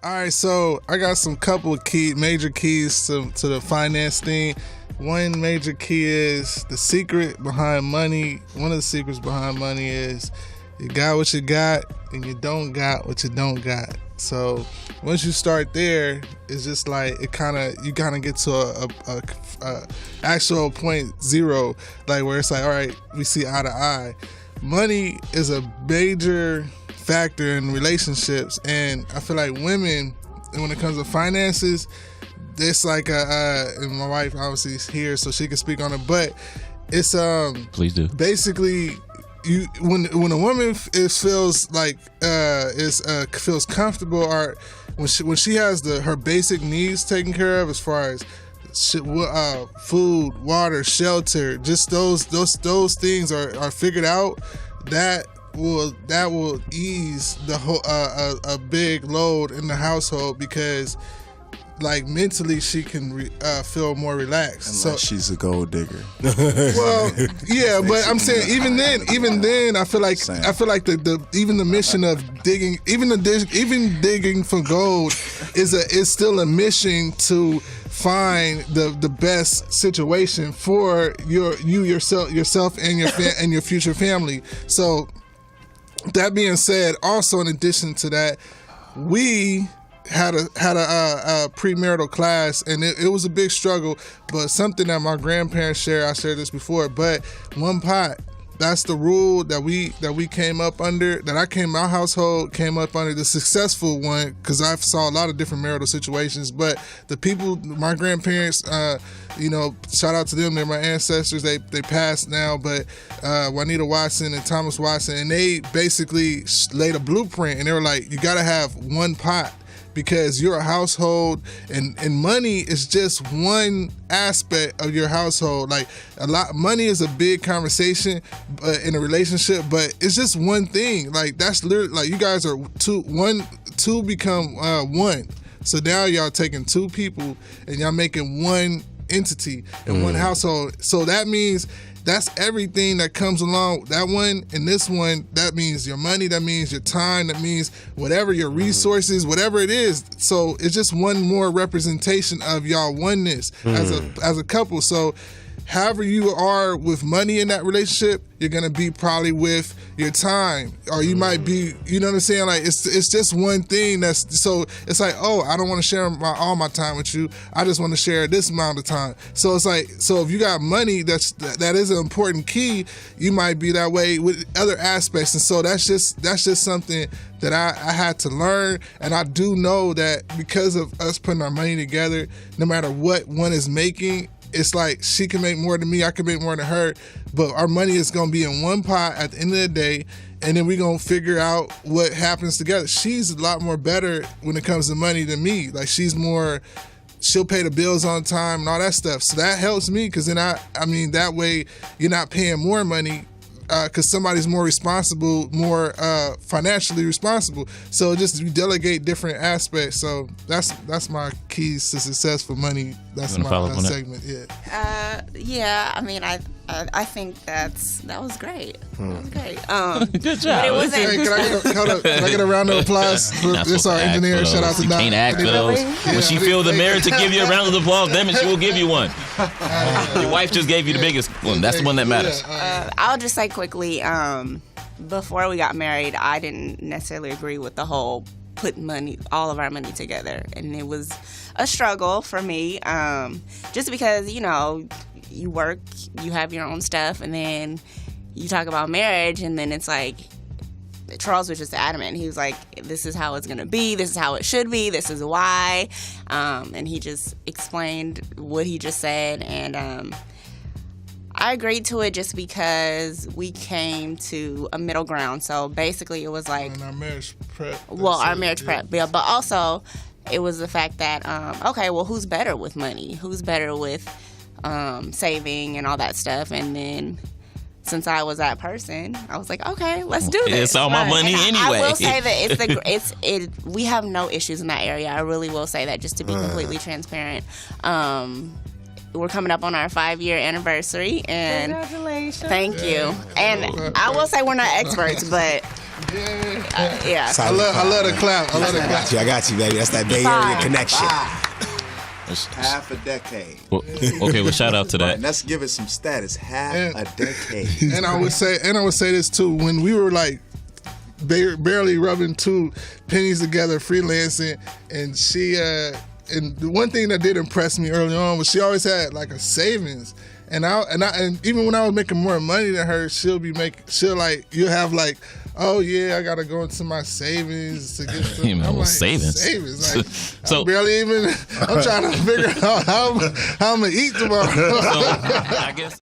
All right, so I got some couple of major keys to the finance thing. One major key is the secret behind money. One of the secrets behind money is you got what you got and you don't got what you don't got. So once you start there, it's just like you kind of get to a actual point zero, like where it's like, all right, we see eye to eye. Money is a major factor in relationships, and I feel like women, when it comes to finances, it's like and my wife obviously is here, so she can speak on it. But it's please do. Basically, when a woman feels like feels comfortable, or when she has her basic needs taken care of, as far as food, water, shelter, just those things are figured out, that will ease the whole a big load in the household, because like mentally she can feel more relaxed. Unless she's a gold digger. Well, yeah, but I'm saying even then I feel like the mission of digging, even digging for gold is still a mission to find the best situation for yourself and your future family. So that being said, also in addition to that, we had a premarital class, and it was a big struggle, but something that my grandparents shared. I shared this before, but one pot. That's the rule that we came up under, my household came up under, the successful one, because I saw a lot of different marital situations. But the people, my grandparents, shout out to them. They're my ancestors. They passed now, but Juanita Watson and Thomas Watson, and they basically laid a blueprint, and they were like, you got to have one pot, because you're a household, and money is just one aspect of your household. Like money is a big conversation in a relationship, but it's just one thing. Like that's literally like you guys are two become one. So now y'all taking two people and y'all making one entity in one household. So that means that's everything that comes along that one and this one. That means your money, that means your time, that means whatever your resources, whatever it is. So it's just one more representation of y'all oneness as a couple. So however you are with money in that relationship, you're gonna be probably with your time, or you might be, you know what I'm saying? Like it's just one thing. So it's like, oh, I don't want to share all my time with you. I just want to share this amount of time. So it's like, so if you got money, that is an important key. You might be that way with other aspects, and so that's just something that I had to learn. And I do know that because of us putting our money together, no matter what one is making, it's like she can make more than me, I can make more than her, but our money is going to be in one pot at the end of the day, and then we're going to figure out what happens together. She's a lot more better when it comes to money than me. Like she'll pay the bills on time and all that stuff. So that helps me, because then I mean, that way you're not paying more money, because somebody's more responsible, more financially responsible. So just we delegate different aspects. So that's my keys to success for money. That's my segment. Yeah. I mean, I think that was great. That was great. Good job. But it wasn't. Hey, can I get a round of applause? This our engineer. Shout out to Doc. You can't act for those. When she feel the merit to give you a round of applause, damn it, she will give you one. Your wife just gave you the biggest one. That's the one that matters. I'll just say quickly, before we got married, I didn't necessarily agree with the whole put all of our money together, and it was a struggle for me, just because you work, you have your own stuff, and then you talk about marriage, and then it's like Charles was just adamant. He was like, this is how it's going to be, this is how it should be, this is why, and he just explained what he just said, and I agreed to it just because we came to a middle ground. So basically it was like our marriage prep. Our marriage prep, yeah, but also it was the fact that okay, well, who's better with money? Who's better with saving and all that stuff? And then since I was that person, I was like, okay, let's do this. It's all my money anyway. I will say that we have no issues in that area. I really will say that, just to be completely transparent. We're coming up on our 5-year anniversary, and congratulations. Thank you. And I will say we're not experts, but Yeah. I love the clap. I love the clap. I got you, baby. That's that Bay Area connection. Half a decade. Well, okay, well, shout out to that. Let's give it some status. Half a decade. And I would say this too. When we were like barely rubbing two pennies together, freelancing, and she and the one thing that did impress me early on was she always had like a savings. And even when I was making more money than her, you'll have like, oh yeah, I gotta go into my savings to get some. I'm like, savings. Like, So I'm trying to figure out how I'm gonna eat tomorrow. I guess